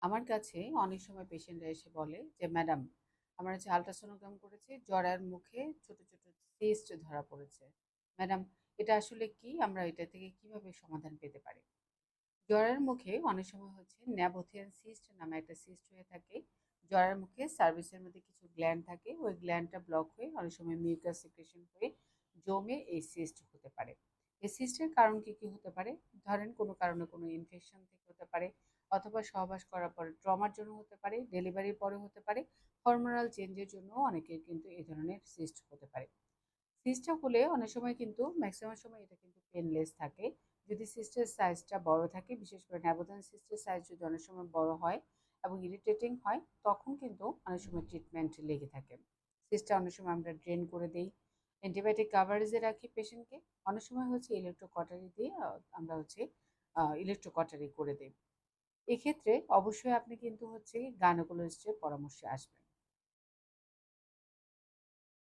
আমার কাছে অনেক সময় পেশেন্টরা এসে বলে যে, "ম্যাডাম, আমার হচ্ছে আল্ট্রাসোনোগ্রাম করেছি, জরায়ুর মুখে ছোট, ছোট সিস্ট ধরা পড়েছে। ম্যাডাম, এটা আসলে কি? আমরা এটা থেকে কিভাবে সমাধান পেতে পারি?" জরায়ুর মুখে অনেক সময় হচ্ছে ন্যাবোথিয়ান সিস্ট নামে একটা সিস্ট হয়ে থাকে। জরায়ুর মুখে সার্ভিসের মধ্যে কিছু গ্ল্যান্ড থাকে। ওই গ্ল্যান্ডটা ব্লক হয়ে অনেক সময় মিউকাস সিক্রেশন হয়ে জমে এই সিস্ট হতে পারে। এই সিস্টের কারণ কি, কি হতে পারে? ধরেন কোনো কারণে কোনো ইনফেকশন থেকে হতে পারে অথবা সহবাস করার পরে ট্রমার জন্য হতে পারে, ডেলিভারির পরে হতে পারে, হরমোনাল চেঞ্জের জন্য অনেকের কিন্তু এই ধরনের সিস্ট হতে পারে। সিস্টটা হলে অনেক সময় কিন্তু ম্যাক্সিমাম সময় এটা কিন্তু পেনলেস থাকে। যদি সিস্টের সাইজটা বড় থাকে, বিশেষ করে ন্যাবোথান সিস্টের সাইজ যদি অনেক সময় বড় হয় এবং ইরিটেটিং হয়, তখন কিন্তু অনেক সময় ট্রিটমেন্ট লেগে থাকে। সিস্টটা অনেক সময় আমরা ড্রেন করে দেই, অ্যান্টিবায়োটিক কাভারেজে রাখি পেশেন্টকে। অনেক সময় হচ্ছে ইলেকট্রোকটারি দিয়ে আমরা হচ্ছে ইলেকট্রোকটারি করে দিই। এক্ষেত্রে অবশ্যই আপনি কিন্তু হচ্ছে গাইনোকোলজিস্টের পরামর্শে আসবেন।